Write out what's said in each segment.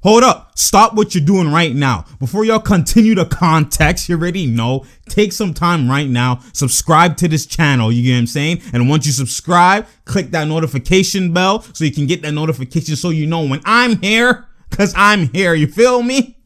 hold up. Stop what you're doing right now. Before y'all continue the context, you already know. Take some time right now. Subscribe to this channel. You get what I'm saying? And once you subscribe, click that notification bell so you can get that notification so you know when I'm here. Cause I'm here, you feel me?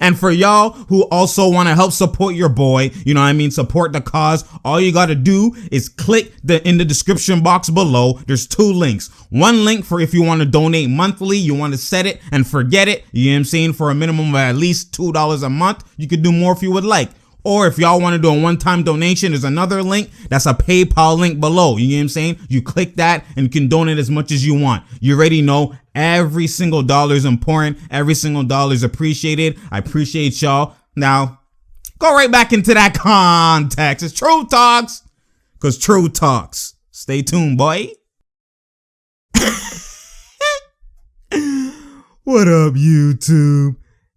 And for y'all who also want to help support your boy, you know what I mean, support the cause, all you got to do is click in the description box below. There's 2 links. One link for if you want to donate monthly, you want to set it and forget it, you know what I'm saying, for a minimum of at least $2 a month. You could do more if you would like. Or if y'all want to do a one-time donation, there's another link. That's a PayPal link below. You know what I'm saying? You click that and you can donate as much as you want. You already know every single dollar is important. Every single dollar is appreciated. I appreciate y'all. Now, go right back into that context. It's True Talks. Because True Talks. Stay tuned, boy. What up, YouTube?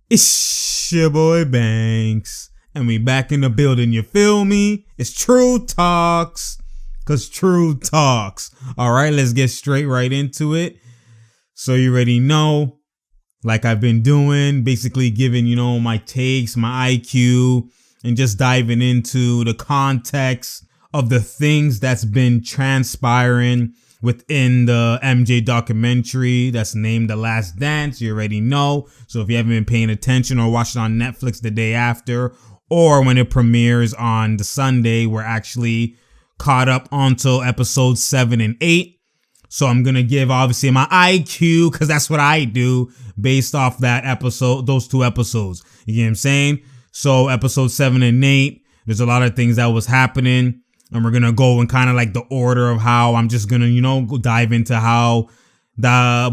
It's your boy Banks. And we back in the building, you feel me? It's True Talks, cause True Talks. All right, let's get straight right into it. So you already know, like I've been doing, basically giving, you know, my takes, my IQ, and just diving into the context of the things that's been transpiring within the MJ documentary that's named The Last Dance. You already know. So if you haven't been paying attention or watched it on Netflix the day after, or when it premieres on the Sunday, we're actually caught up until episode 7 and 8. So I'm going to give obviously my IQ, because that's what I do based off that episode, those 2 episodes. You get what I'm saying? So episode 7 and 8, there's a lot of things that was happening. And we're going to go in kind of like the order of how I'm just going to, you know, go dive into how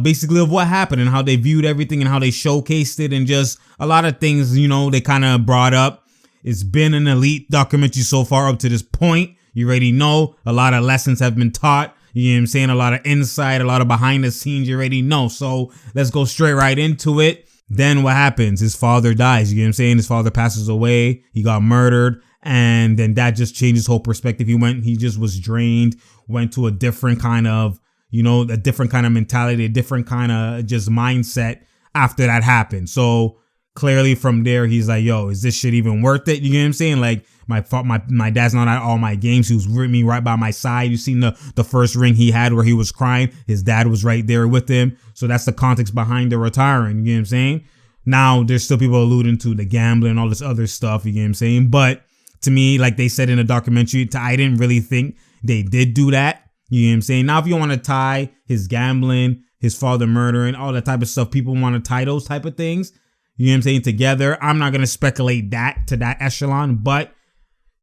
basically of what happened and how they viewed everything and how they showcased it and just a lot of things, you know, they kind of brought up. It's been an elite documentary so far up to this point. You already know a lot of lessons have been taught. You know what I'm saying? A lot of insight, a lot of behind the scenes. You already know. So let's go straight right into it. Then what happens? His father dies. You know what I'm saying? His father passes away. He got murdered. And then that just changed his whole perspective. He just was drained, went to a different kind of, you know, a different kind of mentality, a different kind of just mindset after that happened. So clearly from there, he's like, yo, is this shit even worth it? You know what I'm saying? Like, my dad's not at all my games. He was with me right by my side. You seen the first ring he had where he was crying. His dad was right there with him. So that's the context behind the retiring. You know what I'm saying? Now, there's still people alluding to the gambling and all this other stuff. You know what I'm saying? But to me, like they said in the documentary, I didn't really think they did do that. You know what I'm saying? Now, if you want to tie his gambling, his father murdering, all that type of stuff, people want to tie those type of things, you know what I'm saying, together. I'm not going to speculate that to that echelon, but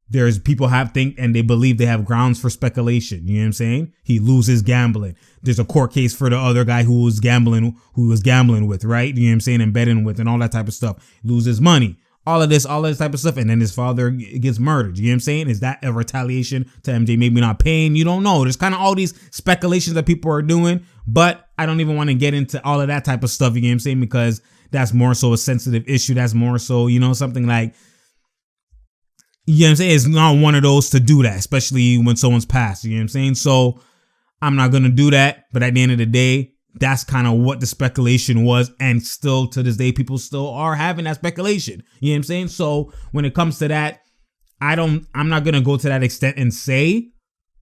there's people think and they believe they have grounds for speculation. You know what I'm saying? He loses gambling. There's a court case for the other guy who was gambling with, right? You know what I'm saying? And betting with and all that type of stuff. Loses money. All of this type of stuff. And then his father gets murdered. You know what I'm saying? Is that a retaliation to MJ maybe not paying? You don't know. There's kind of all these speculations that people are doing, but I don't even want to get into all of that type of stuff. You know what I'm saying? Because that's more so a sensitive issue. That's more so, you know, something like, you know what I'm saying? It's not one of those to do that, especially when someone's passed. You know what I'm saying? So I'm not going to do that. But at the end of the day, that's kind of what the speculation was. And still to this day, people still are having that speculation. You know what I'm saying? So when it comes to that, I'm not going to go to that extent and say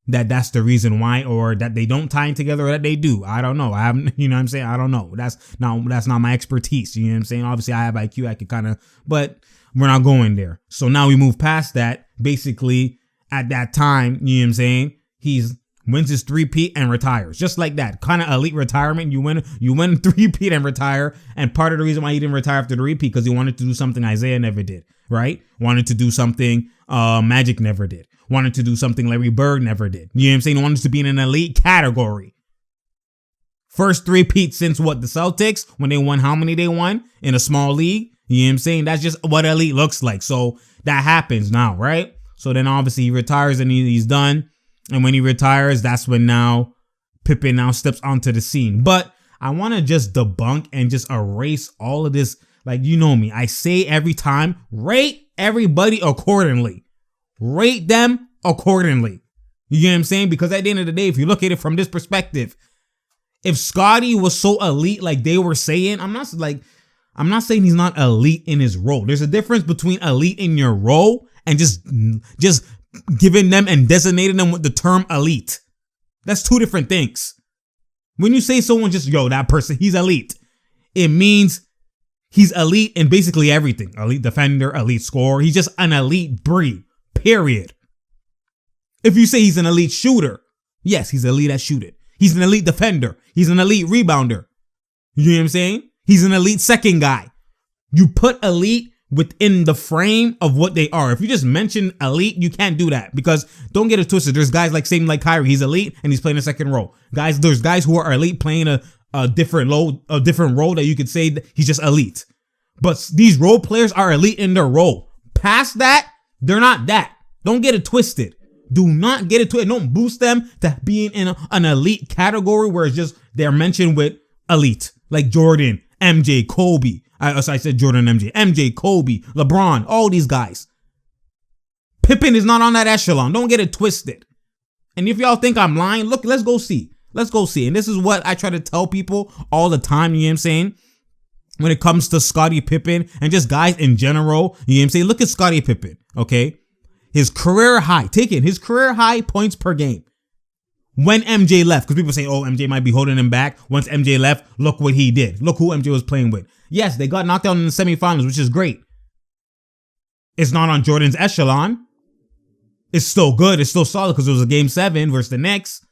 that that's the reason why, or that they don't tie in together, or that they do. I don't know. I haven't, you know what I'm saying? I don't know. That's not my expertise. You know what I'm saying? Obviously I have IQ. I could kind of, but we're not going there. So now we move past that. Basically at that time, you know what I'm saying? He's wins his 3-peat and retires just like that. Kind of elite retirement. You win 3-peat and retire. And part of the reason why he didn't retire after the repeat, because he wanted to do something Isaiah never did, right? Wanted to do something Magic never did. Wanted to do something Larry Bird never did. You know what I'm saying? He wanted to be in an elite category. First 3-peat since what? The Celtics, when they won how many they won in a small league? You know what I'm saying? That's just what elite looks like. So that happens now, right? So then obviously he retires and he's done. And when he retires, that's when now Pippen now steps onto the scene. But I want to just debunk and just erase all of this. Like, you know me, I say every time, rate everybody accordingly. Rate them accordingly. You get what I'm saying? Because at the end of the day, if you look at it from this perspective, If Scottie was so elite like they were saying, I'm not saying he's not elite in his role. There's a difference between elite in your role and just giving them and designating them with the term elite. That's two different things. When you say someone just, that person, he's elite, it means he's elite in basically everything. Elite defender, elite scorer. He's just an elite breed, period. If you say he's an elite shooter, yes, he's elite at shooting. He's an elite defender. He's an elite rebounder. You know what I'm saying? He's an elite second guy. You put elite within the frame of what they are. If you just mention elite, you can't do that, because don't get it twisted. There's guys like Kyrie. He's elite and he's playing a second role. There's guys who are elite playing a different role that you could say that he's just elite. But these role players are elite in their role. Past that, they're not that. Don't get it twisted. Do not get it twisted. Don't boost them to being in an elite category where it's just they're mentioned with elite. Like Jordan, MJ, Kobe. I said Jordan, MJ, Kobe, LeBron, all these guys. Pippen is not on that echelon. Don't get it twisted. And if y'all think I'm lying, look, let's go see. And this is what I try to tell people all the time, you know what I'm saying? When it comes to Scottie Pippen and just guys in general, you know what I'm saying? Look at Scottie Pippen, okay? His career high points per game. When MJ left, because people say, MJ might be holding him back. Once MJ left, look what he did. Look who MJ was playing with. Yes, they got knocked out in the semifinals, which is great. It's not on Jordan's echelon. It's still good. It's still solid because it was a game 7 versus the Knicks.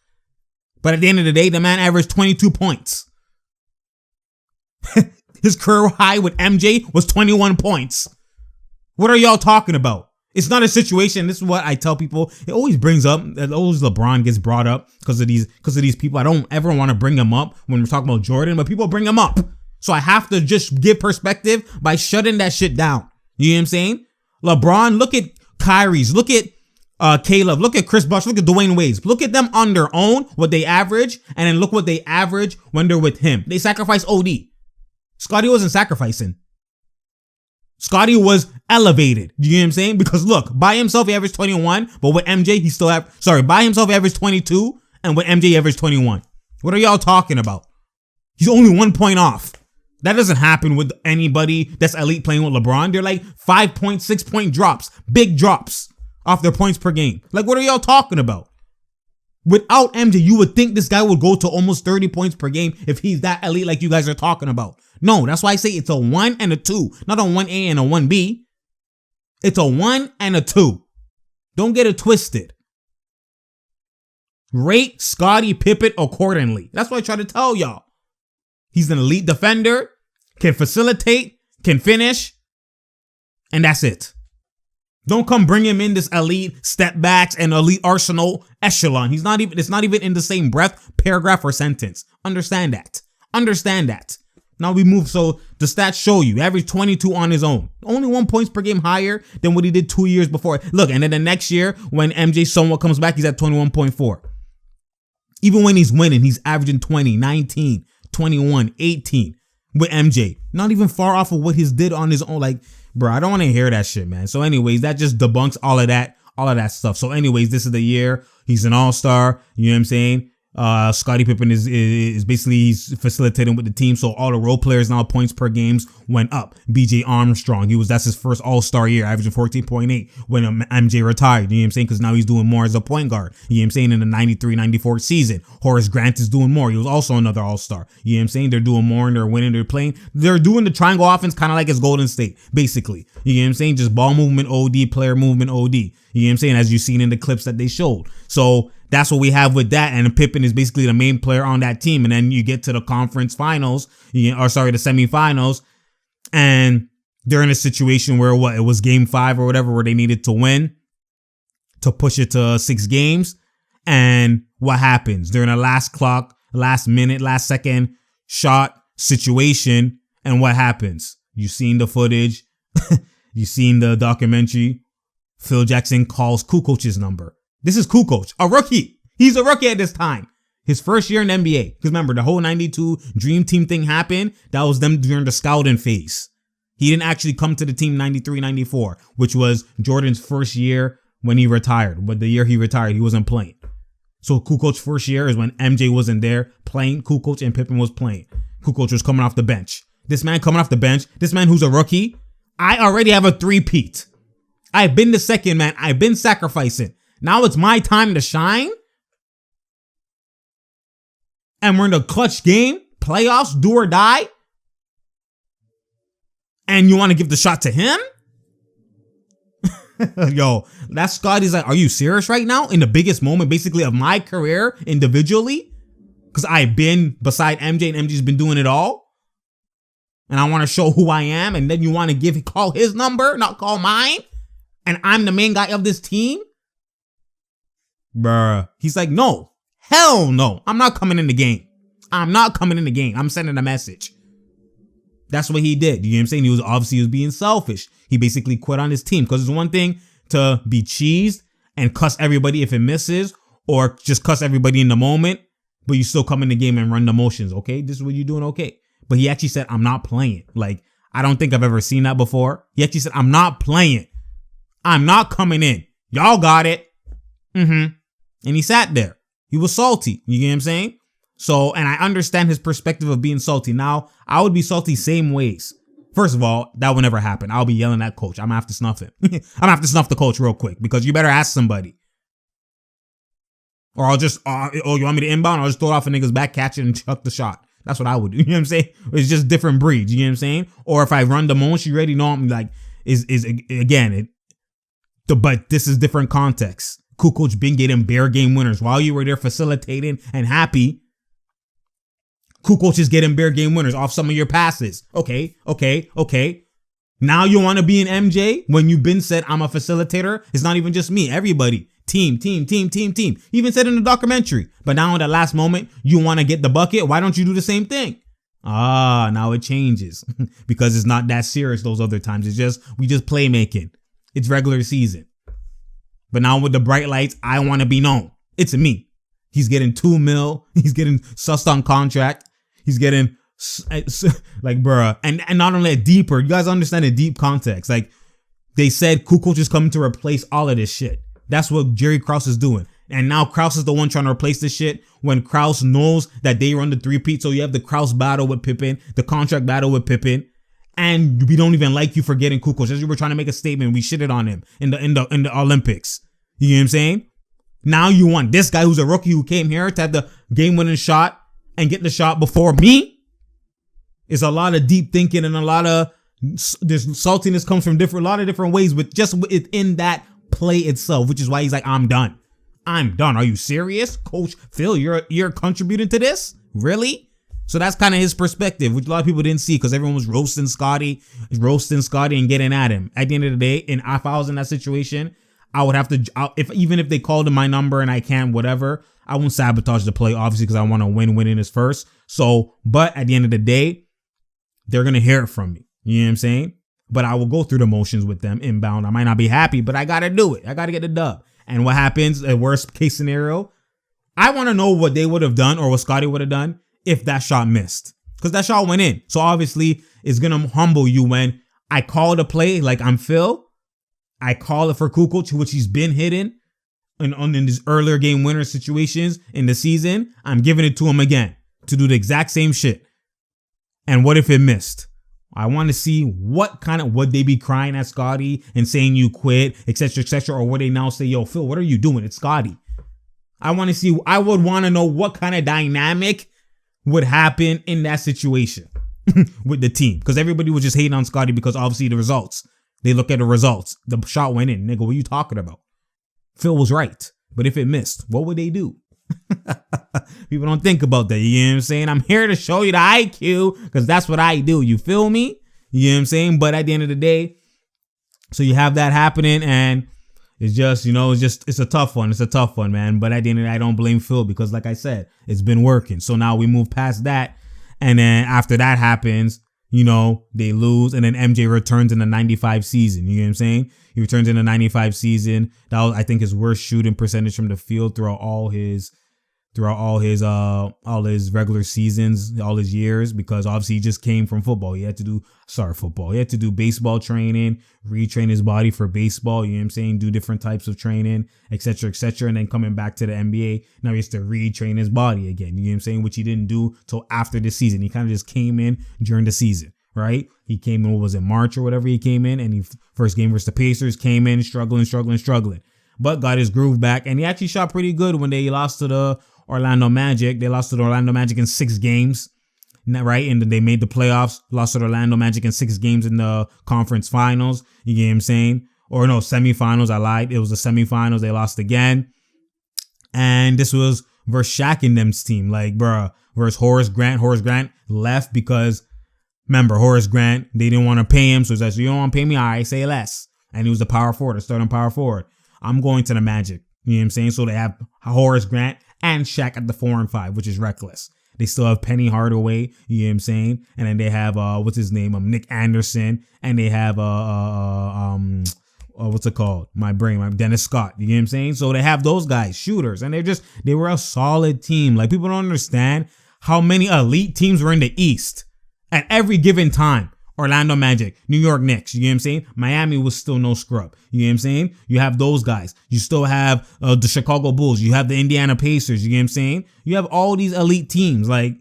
But at the end of the day, the man averaged 22 points. His career high with MJ was 21 points. What are y'all talking about? It's not a situation. This is what I tell people. It always brings up, always LeBron gets brought up because of these people. I don't ever want to bring them up when we're talking about Jordan, but people bring him up. So I have to just give perspective by shutting that shit down. You know what I'm saying? LeBron, look at Kyrie's, look at Caleb, look at Chris Bosh, look at Dwayne Wade's. Look at them on their own, what they average, and then look what they average when they're with him. They sacrifice OD. Scottie wasn't sacrificing. Scottie was elevated. You know what I'm saying? Because look, by himself he averaged 21, but with MJ he still by himself he averaged 22, and with MJ he averaged 21. What are y'all talking about? He's only 1 point off. That doesn't happen with anybody that's elite playing with LeBron. They're like 5 point, 6 point drops, big drops off their points per game. Like, what are y'all talking about? Without MJ, you would think this guy would go to almost 30 points per game if he's that elite like you guys are talking about. No, that's why I say it's a 1 and a 2, not a 1A and a 1B. It's a 1 and a 2. Don't get it twisted. Rate Scottie Pippen accordingly. That's what I try to tell y'all. He's an elite defender, can facilitate, can finish, and that's it. Don't come bring him in this elite step backs and elite arsenal echelon. It's not even in the same breath, paragraph, or sentence. Understand that. Now we move, so the stats show you, average 22 on his own. Only 1 point per game higher than what he did 2 years before. Look, and then the next year, when MJ somewhat comes back, he's at 21.4. Even when he's winning, he's averaging 20, 19, 21, 18 with MJ. Not even far off of what he's did on his own. Like, bro, I don't want to hear that shit, man. So anyways, that just debunks all of that stuff. So anyways, this is the year. He's an all-star. You know what I'm saying? Scottie Pippen is basically, he's facilitating with the team, so all the role players now points per games went up. BJ Armstrong, that's his first all-star year, averaging 14.8 when MJ retired, you know what I'm saying, because now he's doing more as a point guard, you know what I'm saying, in the 93-94 season. Horace Grant is doing more. He was also another all-star, you know what I'm saying. They're doing more and they're winning, they're doing the triangle offense kind of like it's Golden State, basically, you know what I'm saying, just ball movement OD, player movement OD, you know what I'm saying, as you've seen in the clips that they showed. So that's what we have with that, and Pippen is basically the main player on that team. And then you get to the conference finals, the semifinals, and they're in a situation where it was game 5 or whatever, where they needed to win to push it to 6 games. And what happens? They're in a last minute, last second shot situation, and what happens? You've seen the footage, you've seen the documentary. Phil Jackson calls Kukoc's number. This is Kukoc, a rookie. He's a rookie at this time. His first year in the NBA. Because remember, the whole 92 Dream Team thing happened. That was them during the scouting phase. He didn't actually come to the team 93-94, which was Jordan's first year when he retired. But the year he retired, he wasn't playing. So Kukoc first year is when MJ wasn't there playing. Kukoc and Pippen was playing. Kukoc was coming off the bench. This man coming off the bench, this man who's a rookie, I already have a three-peat. I've been the second man. I've been sacrificing. Now it's my time to shine. And we're in the clutch game, playoffs, do or die. And you want to give the shot to him? Yo, that Scotty's like, are you serious right now? In the biggest moment, basically, of my career individually? Because I've been beside MJ and MJ's been doing it all. And I want to show who I am. And then you want to call his number, not call mine. And I'm the main guy of this team. Bruh. He's like, no. Hell no. I'm not coming in the game. I'm not coming in the game. I'm sending a message. That's what he did. You know what I'm saying? He was being selfish. He basically quit on his team. Because it's one thing to be cheesed and cuss everybody if it misses. Or just cuss everybody in the moment. But you still come in the game and run the motions. Okay? This is what you're doing. Okay. But he actually said, I'm not playing. Like, I don't think I've ever seen that before. He actually said, I'm not playing. I'm not coming in. Y'all got it. And he sat there. He was salty. You get what I'm saying? So, and I understand his perspective of being salty. Now, I would be salty same ways. First of all, that would never happen. I'll be yelling at coach. I'm gonna have to snuff him. I'm gonna have to snuff the coach real quick because you better ask somebody. Or I'll just, you want me to inbound? I'll just throw it off a nigga's back, catch it, and chuck the shot. That's what I would do. You know what I'm saying? It's just different breeds. You know what I'm saying? Or if I run the motion, you already know I'm like, but this is different context. Kukoc been getting bare game winners while you were there facilitating and happy. Kukoc is getting bare game winners off some of your passes. Okay. Now you want to be an MJ when you've been said I'm a facilitator. It's not even just me. Everybody. Team. He even said in the documentary. But now in the last moment, you want to get the bucket. Why don't you do the same thing? Now it changes because it's not that serious those other times. We just playmaking. It's regular season. But now with the bright lights, I want to be known. It's me. He's getting $2 million. He's getting sussed on contract. He's getting like, bruh. And not only a deeper, you guys understand the deep context. Like they said, Kukoc is coming to replace all of this shit. That's what Jerry Krause is doing. And now Krause is the one trying to replace this shit when Krause knows that they run the three-peat. So you have the Krause battle with Pippen, the contract battle with Pippen. And we don't even like you for getting Kukoc. As you were trying to make a statement, we shitted on him in the Olympics. You know what I'm saying? Now you want this guy who's a rookie who came here to have the game-winning shot and get the shot before me? It's a lot of deep thinking and a lot of this saltiness comes from a lot of different ways, but just within that play itself, which is why he's like, I'm done. Are you serious? Coach Phil, you're contributing to this? Really? So that's kind of his perspective, which a lot of people didn't see because everyone was roasting Scotty and getting at him. At the end of the day, and if I was in that situation, I would have to, even if they called in my number and I can't, whatever, I won't sabotage the play, obviously, because I want to win in this first. So, but at the end of the day, they're going to hear it from me. You know what I'm saying? But I will go through the motions with them inbound. I might not be happy, but I got to do it. I got to get the dub. And what happens, a worst case scenario, I want to know what they would have done or what Scotty would have done if that shot missed. Because that shot went in. So obviously, it's going to humble you when I call the play like I'm Phil. I call it for Kukoc, which he's been hitting in these earlier game winner situations in the season. I'm giving it to him again to do the exact same shit. And what if it missed? I want to see would they be crying at Scotty and saying you quit, etc., or would they now say, yo, Phil, what are you doing? It's Scotty. I would want to know what kind of dynamic would happen in that situation with the team. Because everybody was just hating on Scotty because obviously the results. They look at the results. The shot went in. Nigga, what are you talking about? Phil was right. But if it missed, what would they do? People don't think about that. You know what I'm saying? I'm here to show you the IQ because that's what I do. You feel me? You know what I'm saying? But at the end of the day, so you have that happening and it's just, it's a tough one. It's a tough one, man. But at the end of the day, I don't blame Phil because like I said, it's been working. So now we move past that. And then after that happens, they lose and then MJ returns in the 95 season. You know what I'm saying? He returns in the 95 season. That was, I think, his worst shooting percentage from the field throughout all his throughout all his regular seasons, all his years, because obviously he just came from football. He had to do football. He had to do baseball training, retrain his body for baseball, you know what I'm saying? Do different types of training, etc., etc. And then coming back to the NBA, now he has to retrain his body again, you know what I'm saying? Which he didn't do till after the season. He kind of just came in during the season, right? He came in, what was it, March or whatever he came in, and he first game versus the Pacers, came in struggling, but got his groove back, and he actually shot pretty good when they lost to the Orlando Magic. They lost to the Orlando Magic in 6 games, right? And then they made the playoffs, lost to the Orlando Magic in 6 games in the conference finals. You get what I'm saying? Or no, semifinals. I lied. It was the semifinals. They lost again. And this was versus Shaq and them's team. Like, bruh, versus Horace Grant. Horace Grant left because, remember, Horace Grant, they didn't want to pay him. So he said, you don't want to pay me? All right, say less. And he was the power forward, the starting power forward. I'm going to the Magic. You know what I'm saying? So they have Horace Grant and Shaq at the 4 and 5, which is reckless. They still have Penny Hardaway, you know what I'm saying? And then they have what's his name? Nick Anderson, and they have what's it called? Dennis Scott, you know what I'm saying? So they have those guys, shooters, and they were a solid team. Like, people don't understand how many elite teams were in the East at every given time. Orlando Magic, New York Knicks, you know what I'm saying? Miami was still no scrub, you know what I'm saying? You have those guys. You still have the Chicago Bulls. You have the Indiana Pacers, you know what I'm saying? You have all these elite teams. Like,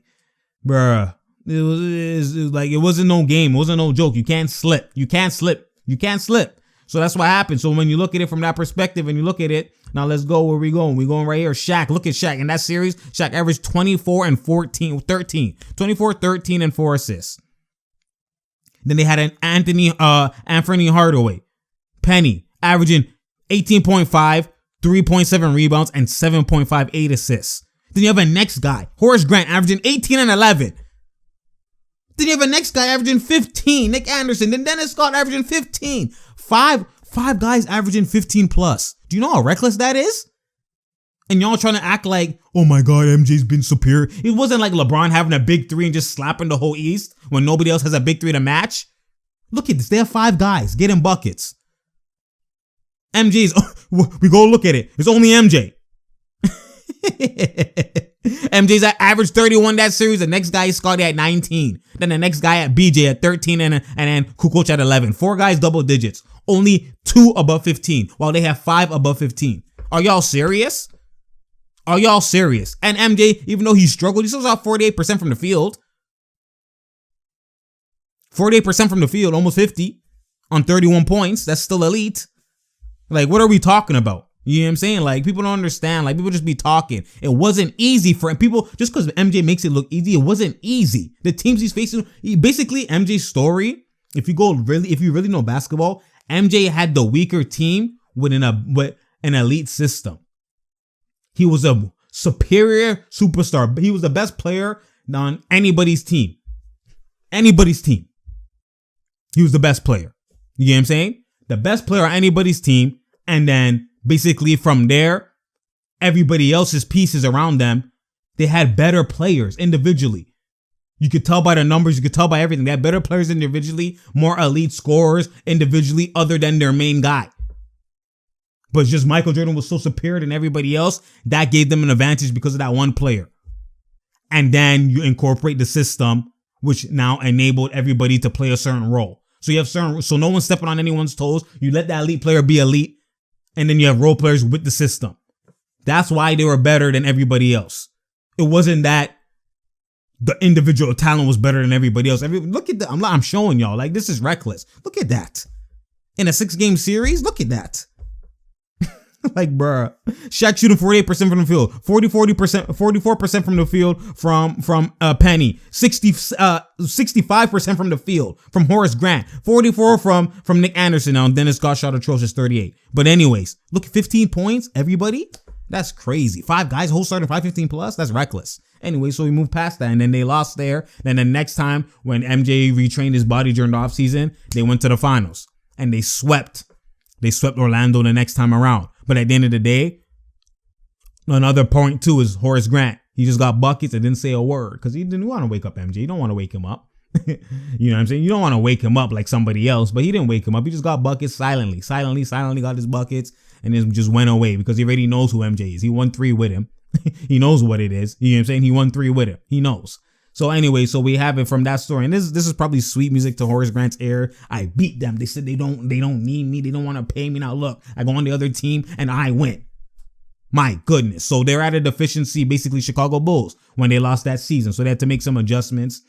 bruh, it wasn't no game. It wasn't no joke. You can't slip. So that's what happened. So when you look at it from that perspective and you look at it, now let's go where we going. We're going right here. Shaq, look at Shaq. In that series, Shaq averaged 24, 13, and 4 assists. Then they had an Anthony Hardaway, Penny, averaging 18.5, 3.7 rebounds, and 7.58 assists. Then you have a next guy, Horace Grant, averaging 18 and 11. Then you have a next guy averaging 15, Nick Anderson. Then Dennis Scott averaging 15. Five guys averaging 15 plus. Do you know how reckless that is? And y'all trying to act like, oh my God, MJ's been superior. It wasn't like LeBron having a big 3 and just slapping the whole East when nobody else has a big 3 to match. Look at this. They have 5 guys getting buckets. We go look at it. It's only MJ. MJ's at average 31 that series. The next guy is Scotty at 19. Then the next guy at BJ at 13 and then Kukoc at 11. 4 guys double digits. Only 2 above 15 while they have 5 above 15. Are y'all serious? And MJ, even though he struggled, he still shot 48% from the field. 48% from the field, almost 50 on 31 points. That's still elite. Like, what are we talking about? You know what I'm saying? Like, people don't understand. Like, people just be talking. It wasn't easy for him. People, just because MJ makes it look easy, it wasn't easy. The teams he's facing, basically MJ's story, if you really know basketball, MJ had the weaker team with an elite system. He was a superior superstar. He was the best player on anybody's team. He was the best player. You get what I'm saying? The best player on anybody's team. And then basically from there, everybody else's pieces around them, they had better players individually. You could tell by the numbers. You could tell by everything. They had better players individually, more elite scorers individually other than their main guy. But just Michael Jordan was so superior than everybody else, that gave them an advantage because of that one player. And then you incorporate the system, which now enabled everybody to play a certain role. So you have so no one's stepping on anyone's toes. You let that elite player be elite, and then you have role players with the system. That's why they were better than everybody else. It wasn't that the individual talent was better than everybody else. Look at that. I'm showing y'all. Like, this is reckless. Look at that. In a 6-game series, look at that. Like, bruh. Shaq shooting 48% from the field, 44% from the field from Penny, 65% from the field from Horace Grant, 44 from Nick Anderson. Now Dennis Scott shot atrocious 38. But anyways, look at 15 points, everybody. That's crazy. 5 guys, whole starting 15 plus. That's reckless. Anyway, so we moved past that, and then they lost there. Then the next time when MJ retrained his body during the offseason, they went to the finals and they swept Orlando the next time around. But at the end of the day, another point too is Horace Grant. He just got buckets and didn't say a word because he didn't want to wake up MJ. You don't want to wake him up. You know what I'm saying? You don't want to wake him up like somebody else, but he didn't wake him up. He just got buckets silently got his buckets and then just went away because he already knows who MJ is. He won 3 with him. He knows what it is. You know what I'm saying? He won 3 with him. He knows. So anyway, so we have it from that story. And this is probably sweet music to Horace Grant's ear. I beat them. They said they don't need me. They don't want to pay me. Now look, I go on the other team and I win. My goodness. So they're at a deficiency, basically Chicago Bulls, when they lost that season. So they had to make some adjustments.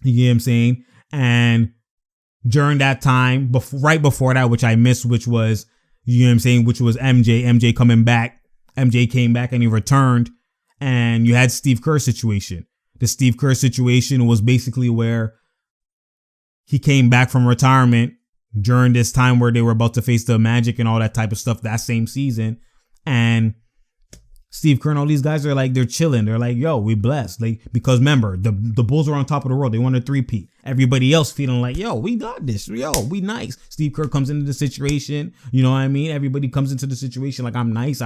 You get what I'm saying? And during that time, right before that, which I missed, which was, you know what I'm saying, which was MJ coming back. MJ came back and he returned. And you had Steve Kerr situation. The Steve Kerr situation was basically where he came back from retirement during this time where they were about to face the Magic and all that type of stuff that same season. And Steve Kerr and all these guys are like, they're chilling. They're like, yo, we blessed. Like, because remember, the Bulls were on top of the world. They won a 3-peat. Everybody else feeling like, yo, we got this. Yo, we nice. Steve Kerr comes into the situation. You know what I mean? Everybody comes into the situation like, I'm nice.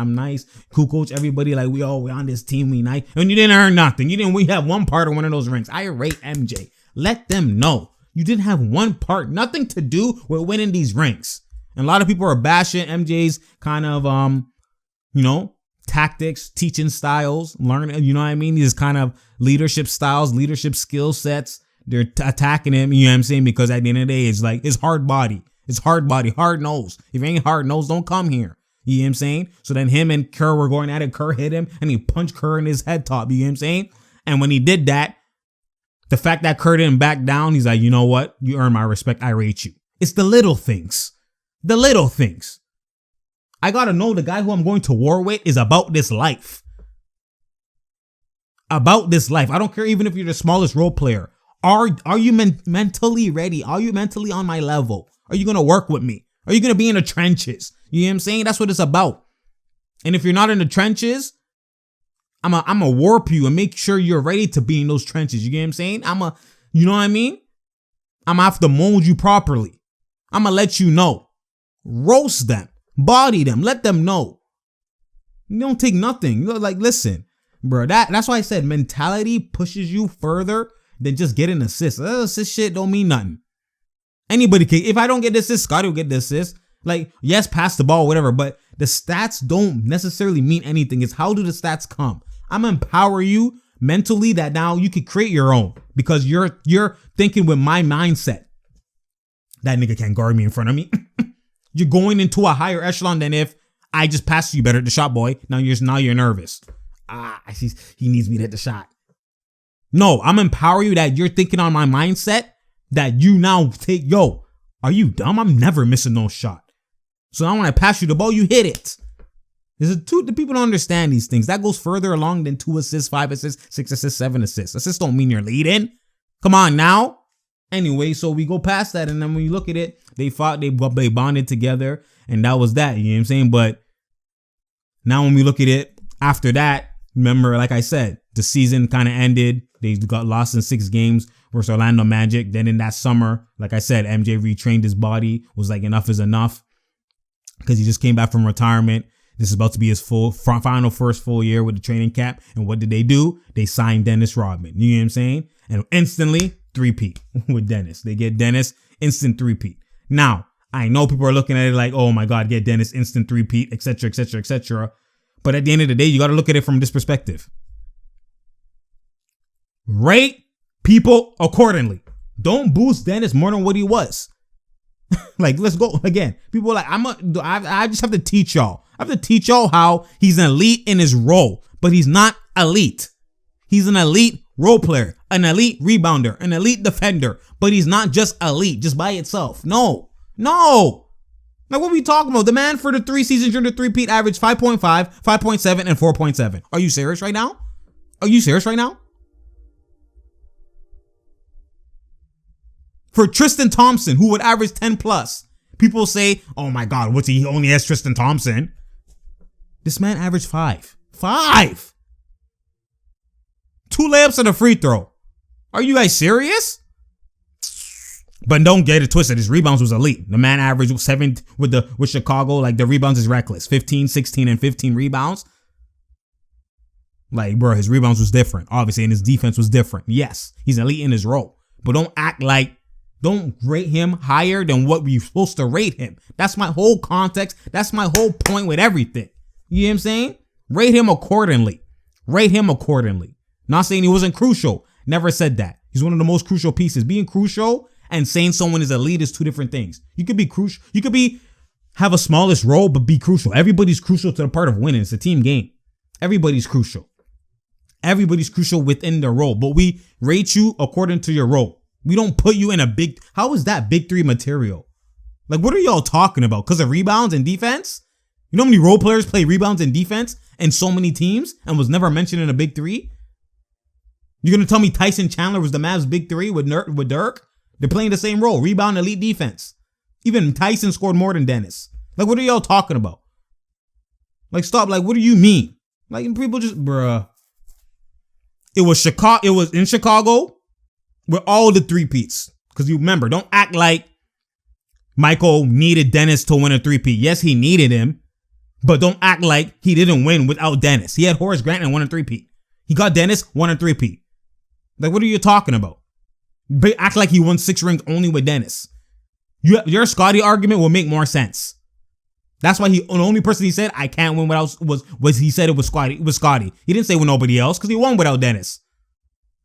Cool coach. Everybody like, we on this team. We nice. And you didn't earn nothing. We have one part of one of those rings. I rate MJ. Let them know. You didn't have one part. Nothing to do with winning these rings. And a lot of people are bashing MJ's kind of, tactics, teaching styles, learning, you know what I mean? These kind of leadership styles, leadership skill sets. They're attacking him, you know what I'm saying? Because at the end of the day, it's like, it's hard body. It's hard body, hard nose. If you ain't hard nose, don't come here. You know what I'm saying? So then him and Kerr were going at it. Kerr hit him and he punched Kerr in his head top. You know what I'm saying? And when he did that, the fact that Kerr didn't back down, he's like, you know what? You earn my respect. I rate you. It's the little things. The little things. I gotta know the guy who I'm going to war with is about this life. About this life. I don't care even if you're the smallest role player. Are you mentally ready? Are you mentally on my level? Are you gonna work with me? Are you gonna be in the trenches? You know what I'm saying? That's what it's about. And if you're not in the trenches, I'm a warp you and make sure you're ready to be in those trenches. You get what I'm saying? You know what I mean? I'm gonna have to mold you properly. I'm gonna let you know. Roast them. Body them. Let them know. You don't take nothing. You're like, listen, bro, that's why I said mentality pushes you further than just getting assists. Assist shit don't mean nothing. Anybody can. If I don't get the assist, Scotty will get the assist. Like, yes, pass the ball, whatever, but the stats don't necessarily mean anything. It's how do the stats come? I'm empower you mentally that now you can create your own because you're thinking with my mindset. That nigga can't guard me in front of me. You're going into a higher echelon than if I just passed you better at the shot, boy. Now you're nervous. I see he needs me to hit the shot. No, I'm empowering you that you're thinking on my mindset that you now take, yo, are you dumb? I'm never missing no shot. So now when I pass you the ball, you hit it. The people don't understand these things. That goes further along than 2 assists, 5 assists, 6 assists, 7 assists. Assists don't mean you're leading. Come on now. Anyway, so we go past that, and then when you look at it, they fought, they bonded together, and that was that, you know what I'm saying? But now when we look at it, after that, remember, like I said, the season kind of ended. They got lost in 6 games versus Orlando Magic. Then in that summer, like I said, MJ retrained his body, was like, enough is enough, because he just came back from retirement. This is about to be his final first full year with the training camp. And what did they do? They signed Dennis Rodman. You know what I'm saying? And instantly, 3-peat with Dennis. They get Dennis, instant 3-peat. Now, I know people are looking at it like, oh my God, get Dennis, instant 3-peat, etc., etc., etc. But at the end of the day, you got to look at it from this perspective. Rate people accordingly. Don't boost Dennis more than what he was. Like, let's go again. People are like, I just have to teach y'all. I have to teach y'all how he's an elite in his role, but he's not elite. He's an elite role player, an elite rebounder, an elite defender, but he's not just elite, just by itself. No. Like, what are we talking about? The man for the 3 seasons during the 3-peat averaged 5.5, 5.7, and 4.7. Are you serious right now? For Tristan Thompson, who would average 10 plus, people say, oh my God, what's he only has Tristan Thompson? This man averaged 5. 5! 2 layups and a free throw. Are you guys serious? But don't get it twisted. His rebounds was elite. The man averaged 7 with Chicago. Like, the rebounds is reckless. 15, 16, and 15 rebounds. Like, bro, his rebounds was different. Obviously, and his defense was different. Yes, he's elite in his role. But don't rate him higher than what we're supposed to rate him. That's my whole context. That's my whole point with everything. You know what I'm saying? Rate him accordingly. Rate him accordingly. Not saying he wasn't crucial. Never said that. He's one of the most crucial pieces. Being crucial and saying someone is elite is two different things. You could be crucial. You could have a smallest role, but be crucial. Everybody's crucial to the part of winning. It's a team game. Everybody's crucial. Everybody's crucial within their role, but we rate you according to your role. We don't put you in how is that big three material? Like, what are y'all talking about? Because of rebounds and defense? You know how many role players play rebounds and defense in so many teams and was never mentioned in a big three? You're going to tell me Tyson Chandler was the Mavs big three with Dirk? They're playing the same role, rebound, elite defense. Even Tyson scored more than Dennis. Like, what are y'all talking about? Like, stop. Like, what do you mean? Like, people just, bruh. It was in Chicago with all the three-peats. Because you remember, don't act like Michael needed Dennis to win a three-peat. Yes, he needed him. But don't act like he didn't win without Dennis. He had Horace Grant and won a three-peat. He got Dennis, won a three-peat. Like, what are you talking about? Act like he won 6 rings only with Dennis. Your Scottie argument will make more sense. That's why the only person he said I can't win without was he said it was Scottie. He didn't say with nobody else because he won without Dennis.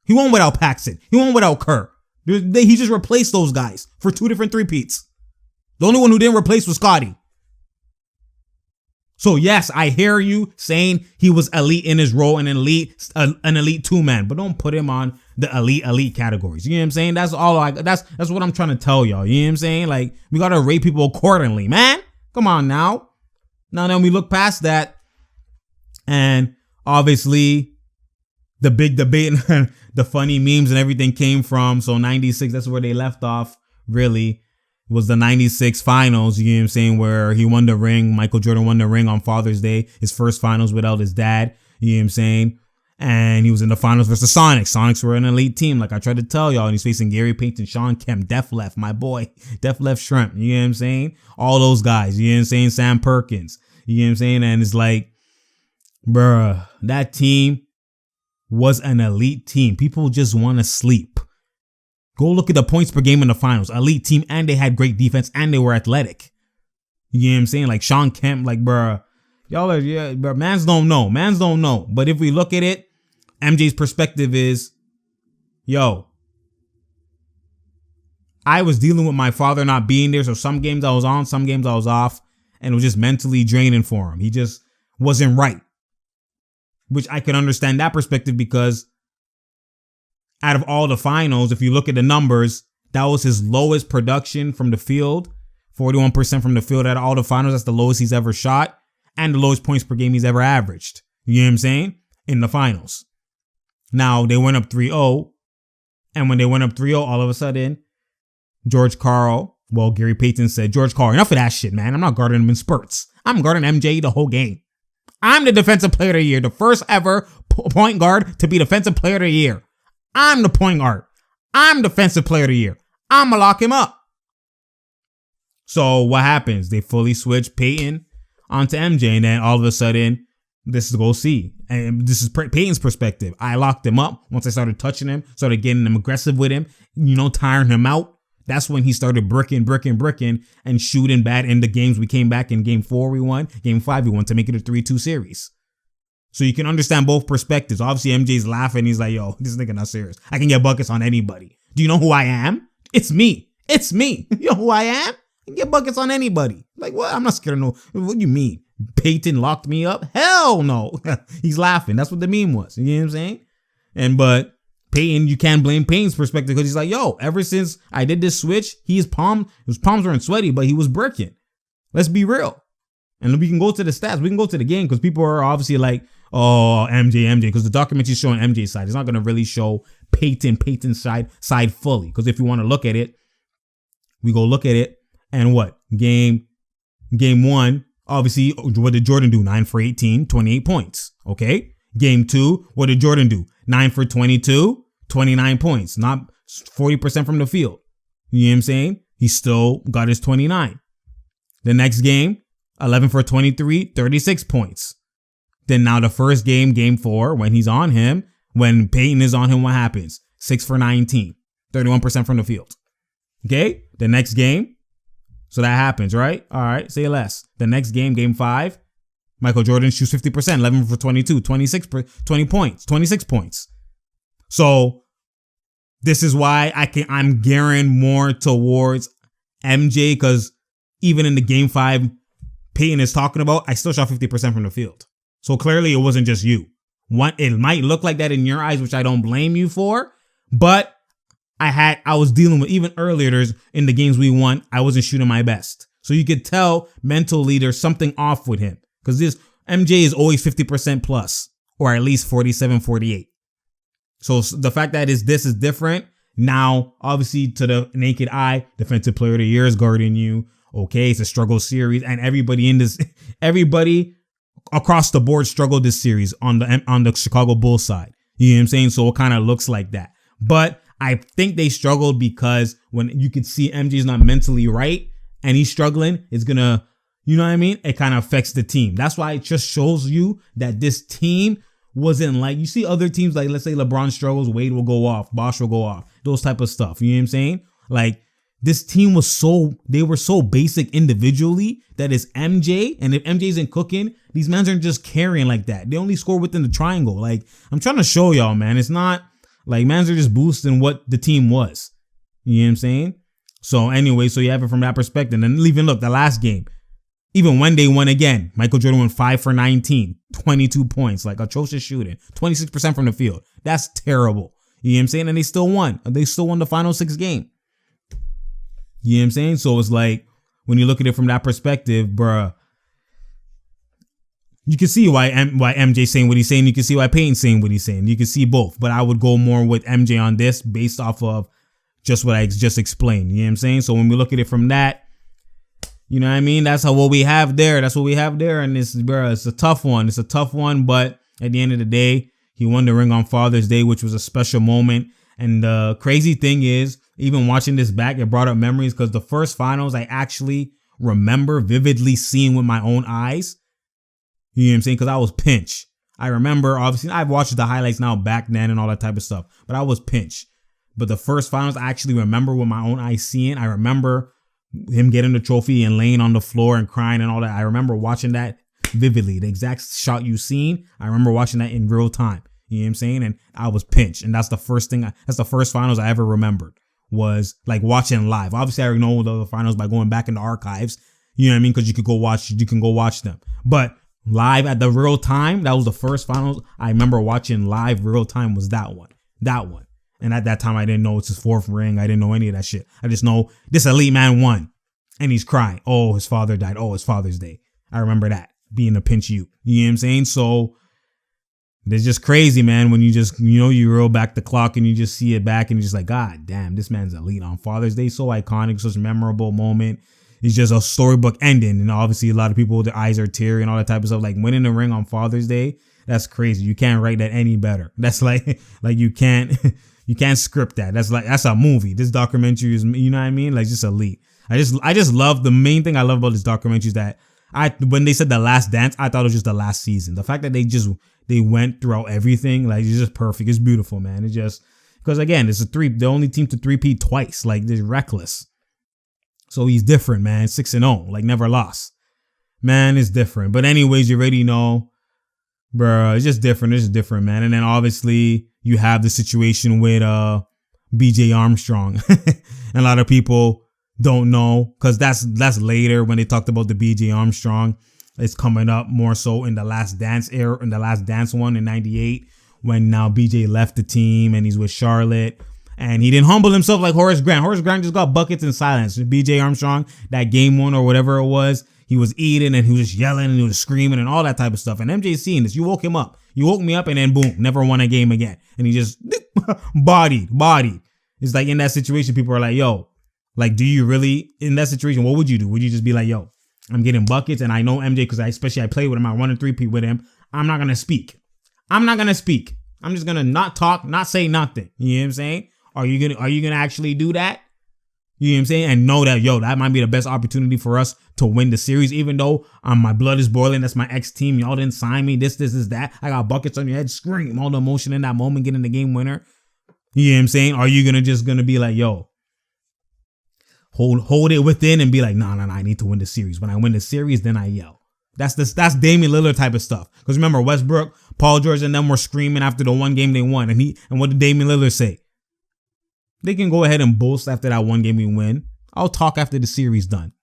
He won without Paxson. He won without Kerr. He just replaced those guys for 2 different three-peats. The only one who didn't replace was Scottie. So yes, I hear you saying he was elite in his role and an elite two-man, but don't put him on the elite categories. You know what I'm saying? That's all that's what I'm trying to tell y'all. You know what I'm saying? Like, we gotta rate people accordingly, man. Come on now. Now then we look past that, and obviously the big debate and the funny memes and everything came from. So 96, that's where they left off, really. Was the 96 finals, you know what I'm saying, where he won the ring. Michael Jordan won the ring on Father's Day, his first finals without his dad, you know what I'm saying? And he was in the finals versus Sonics. Sonics were an elite team, like I tried to tell y'all. And he's facing Gary Payton, Sean Kemp, Def Left, my boy, Def Left Shrimp, you know what I'm saying? All those guys, you know what I'm saying? Sam Perkins, you know what I'm saying? And it's like, bruh, that team was an elite team. People just want to sleep. Go look at the points per game in the finals. Elite team, and they had great defense, and they were athletic. You know what I'm saying? Like Sean Kemp, like, bruh, y'all are, yeah, bruh, mans don't know. Mans don't know. But if we look at it, MJ's perspective is, yo, I was dealing with my father not being there, so some games I was on, some games I was off, and it was just mentally draining for him. He just wasn't right. Which I can understand that perspective because out of all the finals, if you look at the numbers, that was his lowest production from the field. 41% from the field out of all the finals. That's the lowest he's ever shot and the lowest points per game he's ever averaged. You know what I'm saying? In the finals. Now, they went up 3-0. And when they went up 3-0, all of a sudden, Gary Payton said, George Karl, enough of that shit, man. I'm not guarding him in spurts. I'm guarding MJ the whole game. I'm the defensive player of the year. The first ever point guard to be defensive player of the year. I'm the point guard. I'm defensive player of the year. I'm going to lock him up. So what happens? They fully switch Payton onto MJ. And then all of a sudden, this is go see. And this is Payton's perspective. I locked him up once I started touching him, started getting him aggressive with him, tiring him out. That's when he started bricking, and shooting bad in the games. We came back in game 4, we won. Game 5, we won to make it a 3-2 series. So you can understand both perspectives. Obviously, MJ's laughing. He's like, yo, this nigga not serious. I can get buckets on anybody. Do you know who I am? It's me. It's me. You know who I am? I can get buckets on anybody. Like, what? I'm not scared of no. What do you mean? Payton locked me up? Hell no. He's laughing. That's what the meme was. You know what I'm saying? But Payton, you can't blame Payton's perspective because he's like, yo, ever since I did this switch, his palms weren't sweaty, but he was bricking. Let's be real. And we can go to the stats. We can go to the game because people are obviously like, oh, MJ, because the documentary's showing MJ's side. It's not going to really show Payton's side fully. Because if you want to look at it, we go look at it. And what? Game 1, obviously, what did Jordan do? 9 for 18, 28 points. Okay. Game 2, what did Jordan do? 9 for 22, 29 points. Not 40% from the field. You know what I'm saying? He still got his 29. The next game, 11 for 23, 36 points. Then now the first game, game 4, when he's on him, when Payton is on him, what happens? 6 for 19, 31% from the field. Okay? The next game. So that happens, right? All right. Say less. The next game, game 5, Michael Jordan shoots 50%, 11 for 22, 20 points, 26 points. So this is why I'm gearing more towards MJ, because even in the game 5 Peyton is talking about, I still shot 50% from the field. So clearly it wasn't just you. It might look like that in your eyes, which I don't blame you for, but I was dealing with, even earlier, in the games we won, I wasn't shooting my best. So you could tell mentally there's something off with him, because this MJ is always 50% plus, or at least 47, 48. So the fact that this is different now, obviously to the naked eye, defensive player of the year is guarding you. Okay, it's a struggle series, and everybody across the board struggled this series on the Chicago Bulls side. You know what I'm saying? So it kind of looks like that. But I think they struggled because when you could see MJ's not mentally right and he's struggling, it's gonna, you know what I mean? It kind of affects the team. That's why it just shows you that this team wasn't like, you see other teams, like let's say LeBron struggles, Wade will go off, Bosh will go off, those type of stuff. You know what I'm saying? Like, this team they were so basic individually that it's MJ, and if MJ isn't cooking, these men aren't just carrying like that. They only score within the triangle. Like, I'm trying to show y'all, man, it's not like mans are just boosting what the team was. You know what I'm saying? So anyway, so you have it from that perspective. And even look, the last game, even when they won again, Michael Jordan went 5 for 19, 22 points, like atrocious shooting, 26% from the field. That's terrible. You know what I'm saying? And they still won. They still won the final 6 game. You know what I'm saying? So it's like, when you look at it from that perspective, bruh, you can see why MJ's saying what he's saying. You can see why Peyton's saying what he's saying. You can see both. But I would go more with MJ on this based off of just what I just explained. You know what I'm saying? So when we look at it from that, you know what I mean? That's what we have there. That's what we have there. And it's a tough one. It's a tough one. But at the end of the day, he won the ring on Father's Day, which was a special moment. And the crazy thing is, even watching this back, it brought up memories, because the first finals I actually remember vividly seeing with my own eyes. You know what I'm saying? Because I was pinched. I remember, obviously, I've watched the highlights now back then and all that type of stuff, but I was pinched. But the first finals I actually remember with my own eyes seeing. I remember him getting the trophy and laying on the floor and crying and all that. I remember watching that vividly. The exact shot you seen, I remember watching that in real time. You know what I'm saying? And I was pinched. And that's the first finals I ever remembered, was like watching live. Obviously, I already know the finals by going back in the archives. You know what I mean? Because you can go watch them. But live at the real time, that was the first finals I remember watching live real time, was that one. And at that time, I didn't know it's his 4th ring. I didn't know any of that shit. I just know this elite man won, and he's crying. Oh, his father died. Oh, it's Father's Day. I remember that being a pinch you. You know what I'm saying? So it's just crazy, man, when you just, you roll back the clock and you just see it back and you're just like, God damn, this man's elite on Father's Day. So iconic, such a memorable moment. It's just a storybook ending. And obviously a lot of people, their eyes are teary and all that type of stuff. Like, winning the ring on Father's Day, that's crazy. You can't write that any better. That's like you can't script that. That's a movie. This documentary is, you know what I mean? Like, just elite. I just love, the main thing I love about this documentary is that when they said The Last Dance, I thought it was just the last season. The fact that they went throughout everything, like, it's just perfect. It's beautiful, man. It's just, because again, it's the only team to three-peat twice. Like, they're reckless. So he's different, man. 6-0, like, never lost. Man, it's different. But anyways, you already know, bro. It's just different. It's just different, man. And then obviously you have the situation with BJ Armstrong. And a lot of people don't know, because that's later when they talked about the BJ Armstrong. It's coming up more so in the Last Dance era, in the Last Dance one in '98, when now BJ left the team and he's with Charlotte. And he didn't humble himself like Horace Grant. Horace Grant just got buckets in silence. BJ Armstrong, that game 1 or whatever it was, he was eating and he was just yelling and he was screaming and all that type of stuff. And MJ seeing this, you woke him up. You woke me up, and then boom, never won a game again. And he just bodied. It's like, in that situation, people are like, yo, like, do you really, in that situation, what would you do? Would you just be like, yo, I'm getting buckets, and I know MJ, because I played with him, I run a 3-peat with him. I'm not going to speak. I'm just going to not talk, not say nothing. You know what I'm saying? Are you going to actually do that? You know what I'm saying? And know that, yo, that might be the best opportunity for us to win the series, even though my blood is boiling. That's my ex-team. Y'all didn't sign me. This, that. I got buckets on your head. Scream. All the emotion in that moment, getting the game winner. You know what I'm saying? Are you just going to be like, yo, hold it within and be like, nah, I need to win the series. When I win the series, then I yell. That's Damian Lillard type of stuff. Because remember, Westbrook, Paul George, and them were screaming after the one game they won. And what did Damian Lillard say? They can go ahead and boast after that one game we win. I'll talk after the series done.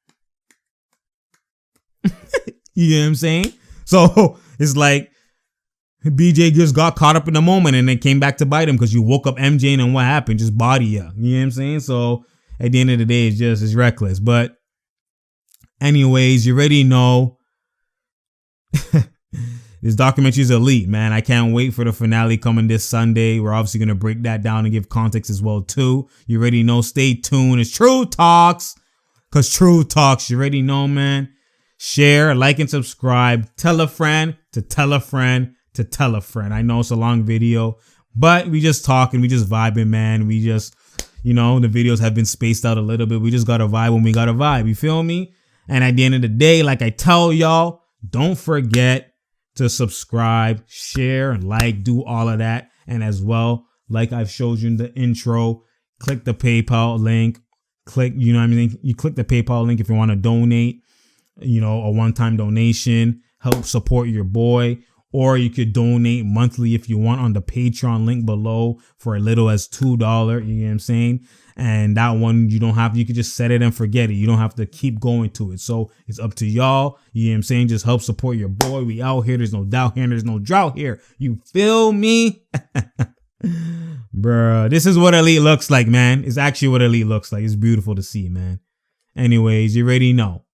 You know what I'm saying? So it's like BJ just got caught up in the moment and then came back to bite him because you woke up MJ and what happened? Just body ya. You know what I'm saying? So at the end of the day, it's reckless. But anyways, you already know this documentary is elite, man. I can't wait for the finale coming this Sunday. We're obviously going to break that down and give context as well, too. You already know. Stay tuned. It's True Talks. Because True Talks, you already know, man. Share, like, and subscribe. Tell a friend to tell a friend to tell a friend. I know it's a long video, but we just talking. We just vibing, man. We just, the videos have been spaced out a little bit. We just got to vibe when we got to vibe. You feel me? And at the end of the day, like I tell y'all, don't forget to subscribe, share, like, do all of that. And as well, like I've showed you in the intro, click the PayPal link. You click the PayPal link if you want to donate, a one-time donation, help support your boy. Or you could donate monthly if you want on the Patreon link below for as little as $2. You know what I'm saying? And that one, you could just set it and forget it. You don't have to keep going to it. So it's up to y'all. You know what I'm saying? Just help support your boy. We out here. There's no doubt here. There's no drought here. You feel me? Bruh, this is what elite looks like, man. It's actually what elite looks like. It's beautiful to see, man. Anyways, you already know.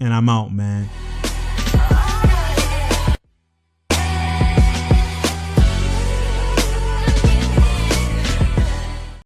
And I'm out, man.